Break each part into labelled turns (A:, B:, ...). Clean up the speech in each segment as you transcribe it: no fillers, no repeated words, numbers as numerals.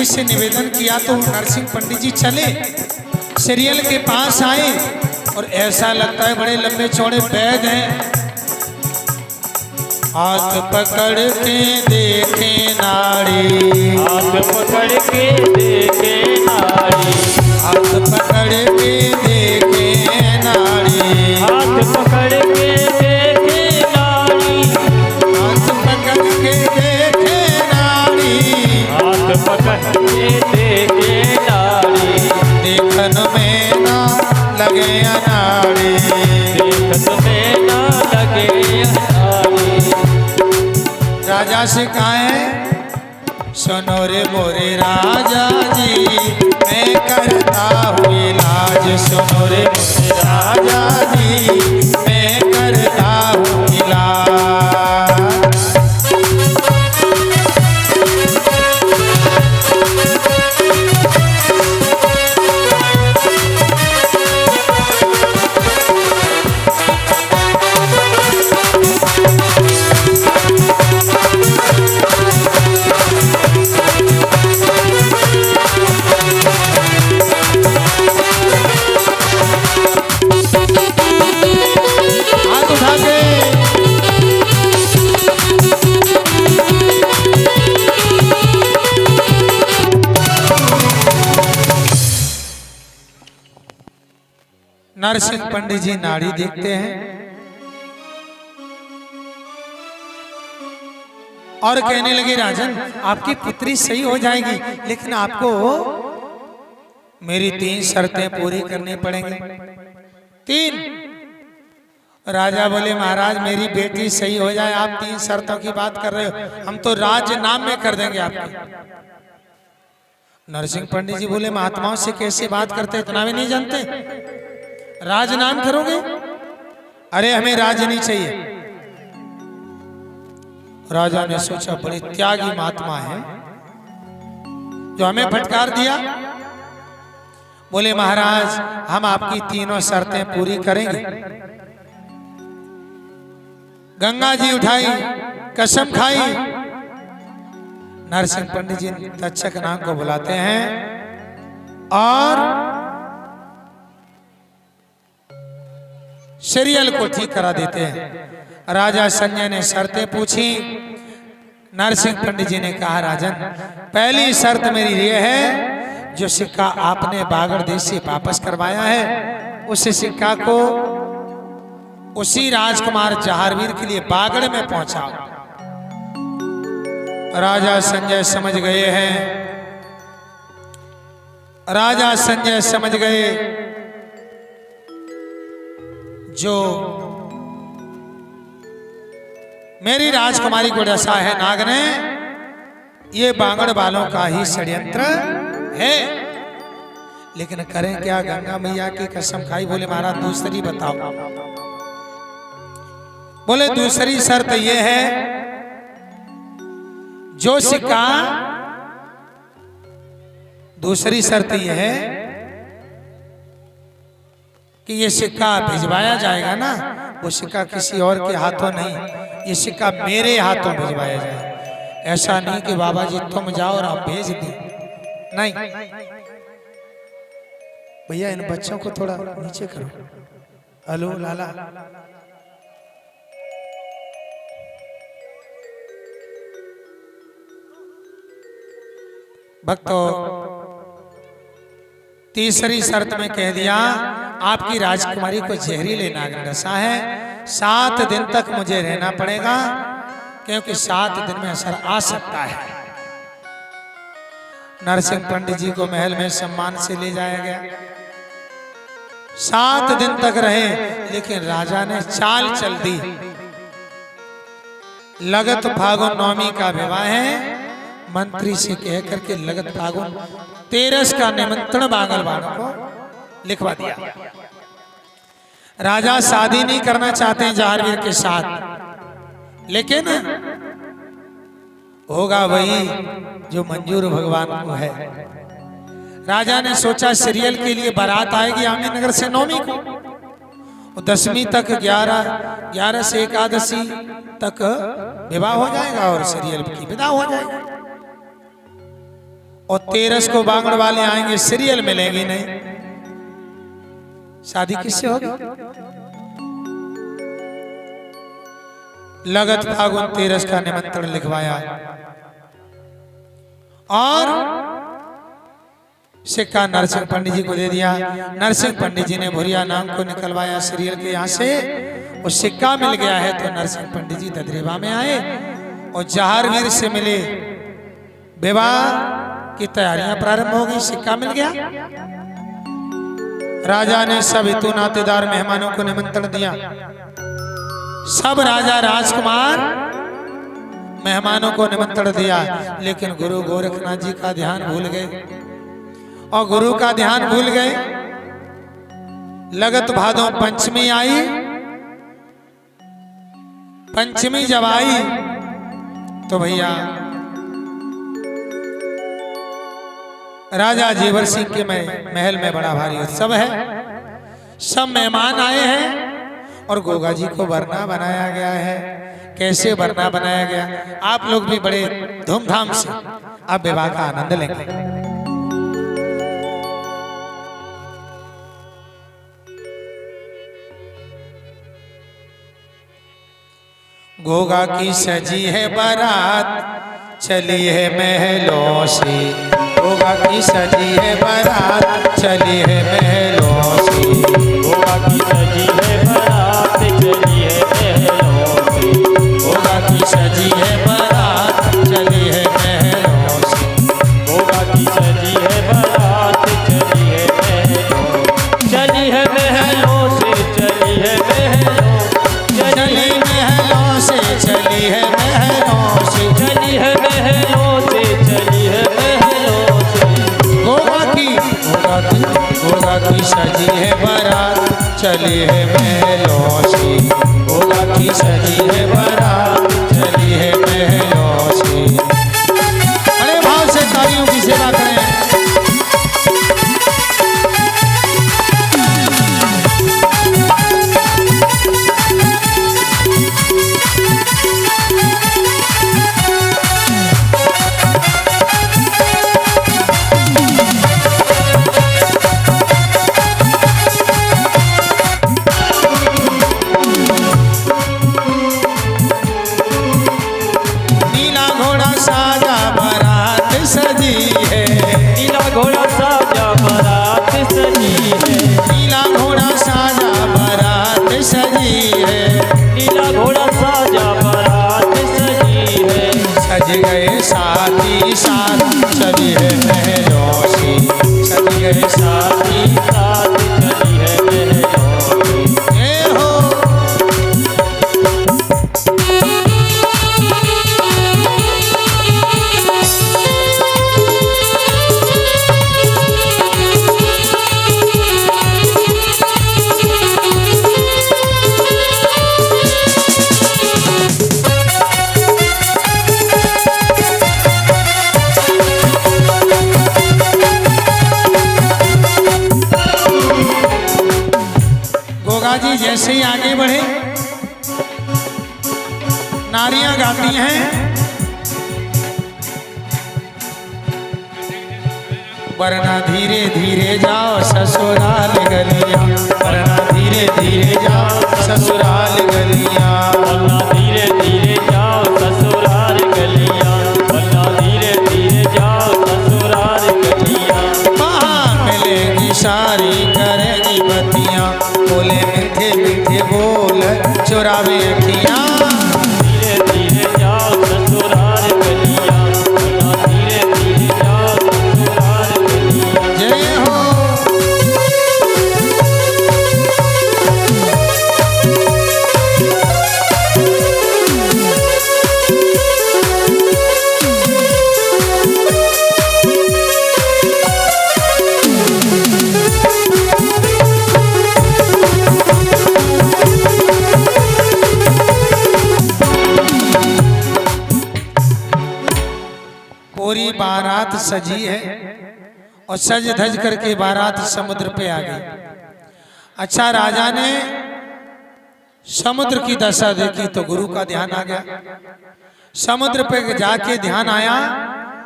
A: जी से निवेदन किया तो नरसिंह पंडित जी चले, सीरियल के पास आए और ऐसा लगता है बड़े लंबे चौड़े बैग हैं। हाथ पकड़ के देखे नाड़ी,
B: हाथ पकड़ के देखे नाड़ी,
A: हाथ पकड़ के देखे नाड़ी,
B: हाथ पकड़ के देखे नाड़ी,
A: हाथ पकड़ के देखे नाड़ी,
B: हाथ पकड़ के देखे नाड़ी,
A: देखन में ना लगे अनाड़ी,
B: देखत में ना लगे नाड़ी।
A: राजा से कहा है सुनो रे मोरे राजा जी, मैं करता हूँ इलाज, सुनो रे मोरे राजा जी, मैं करता हूँ इलाज। हाथ उठा के नरसिंह पंडित जी नाड़ी देखते हैं और कहने लगे राजन आपकी पुत्री सही हो जाएगी, लेकिन आपको मेरी 3 शर्तें पूरी करनी पड़ेंगी। 3। राजा बोले महाराज मेरी बेटी सही हो जाए, आप 3 शर्तों की बात कर रहे हो, हम तो राज्य नाम में कर देंगे आपके। नरसिंह पंडित जी बोले महात्माओं से कैसे बात करते, इतना भी नहीं जानते, राज नाम करोगे? अरे हमें राज नहीं चाहिए। राजा ने सोचा बड़े त्यागी महात्मा है जो हमें फटकार दिया। बोले महाराज हम आपकी 3 शर्तें पूरी करेंगे। गंगा जी उठाई, कसम खाई। नरसिंह पंडित जी तक्षक नाग को बुलाते हैं और सीरियल को ठीक करा देते हैं। राजा संजय ने शर्तें पूछी। नरसिंह पंडित जी ने कहा राजन पहली शर्त मेरी ये है, जो सिक्का आपने बागड़ देश से वापस करवाया है उस सिक्का को उसी राजकुमार जहारवीर के लिए बागड़ में पहुंचाओ। राजा संजय समझ गए हैं, राजा संजय समझ गए जो मेरी राजकुमारी को डसा है नाग ने, ये बांगड़ वालों का ही षड्यंत्र है। लेकिन करें क्या, गंगा मैया की कसम खाई। बोले महाराज दूसरी बताओ। बोले दूसरी शर्त यह है, जो सिक्का, दूसरी शर्त यह है कि ये सिक्का भिजवाया जाएगा ना, वो सिक्का किसी और के हाथों नहीं, ये सिक्का मेरे हाथों भिजवाया जाए। ऐसा नहीं कि बाबा जी तुम जाओ और आप भेज दें, नहीं। भैया इन बच्चों को थोड़ा नीचे करो। हेलो लाला, भक्तों तीसरी शर्त में कह दिया आपकी राजकुमारी को जहरीले नाग ने डसा है, 7 दिन तक मुझे रहना पड़ेगा, क्योंकि 7 दिन में असर आ सकता है। नरसिंह पंडित जी को महल में सम्मान से ले जाया गया। 7 दिन तक रहे, लेकिन राजा ने चाल चल दी। लगत फागुन नवमी का विवाह है, मंत्री से कह करके लगत फागुन 13 का निमंत्रण बांगल वालों को लिखवा दिया। राजा शादी नहीं करना चाहते हैं जहारवीर के साथ, लेकिन होगा वही जो मंजूर भगवान को है। राजा ने सोचा सीरियल के लिए बारात आएगी आमेर नगर से 9वीं को, 10वीं तक 11 से एकादशी तक विवाह हो जाएगा और सीरियल की विदा हो जाएगा। और 13 को बांगड़ वाले आएंगे, सीरियल मिलेंगी नहीं। शादी किससे होगी? लगत फागुन 13 का निमंत्रण लिखवाया और सिक्का नरसिंह पंडित जी को दे दिया। नरसिंह पंडित जी ने भुरिया नाम को निकलवाया सीरियल के यहाँ से, और सिक्का मिल गया है तो नरसिंह पंडित जी ददरेवा में आए और जहारवीर से मिले। विवाह की तैयारियां प्रारंभ हो गई, सिक्का मिल गया। राजा ने सब हितु नातेदार मेहमानों को निमंत्रण दिया। सब राजा राजकुमार मेहमानों को निमंत्रण दिया, लेकिन गुरु गोरखनाथ जी का ध्यान भूल गए और गुरु का ध्यान भूल गए। लगत भादों पंचमी आई। पंचमी जब आई तो भैया राजा जेवर सिंह के महल में बड़ा भारी उत्सव है। सब मेहमान आए हैं और गोगा जी को वरना बनाया गया है। कैसे वरना बनाया गया, आप लोग भी बड़े धूमधाम से आप विवाह का आनंद लेंगे। गोगा की सजी है बारात चली है महलों से। गोगा की सजी है बारात चली है महलों से।
B: गोगा की सजी है बारात चली है महलों से।
A: गोगा की सजी है बारात चली है महलों से।
B: गोगा की सजी है बारात चली है महलों। चली है महलों से, चली है महलों।
A: चली महलों से, चली है महलों से।
B: चली है महलों से, चली है महलों से।
A: गोगा की सजी है बारात चली है महलों से। गोगा की सजी है बारात चली है महलों से। बड़े भाव से तालियों की सेवा करें।
B: घोड़ा साजा बारात सजी है।
A: नीला घोड़ा साजा बारात सजी है।
B: नीला घोड़ा साजा बारात सजी है।
A: सज गए साथी साथ चली है महलों से। सज गए साथी
B: साथ चली है महलों से।
A: ये हो जी जैसे ही आगे बढ़े नारियां गाती हैं, वरना धीरे धीरे जाओ ससुराल गलियां। वरना धीरे धीरे जाओ ससुराल गलियां।
B: वरना धीरे धीरे जाओ ससुराल गलियां। वरना धीरे धीरे जाओ ससुराल गलियां।
A: वहाँ मिलेगी सारी करेगी बत्तियां। बोले मीठे मीठे बोल चुरावे अखियां।
B: धीरे धीरे जाओ ससुराल गलियां। वरना धीरे धीरे जाओ ससुराल गलियां।
A: जय हो पूरी बारात सजी है और सज धज करके बारात समुद्र पे आ गई। अच्छा, राजा ने समुद्र की दशा देखी तो गुरु का ध्यान आ गया। समुद्र पे जाके ध्यान आया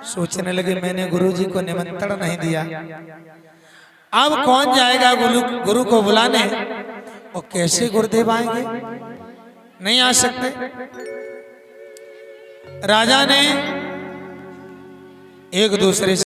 A: सोचने लगे मैंने गुरुजी को निमंत्रण नहीं दिया, अब कौन जाएगा गुरु को बुलाने, और कैसे गुरुदेव आएंगे, नहीं आ सकते। राजा ने एक दूसरे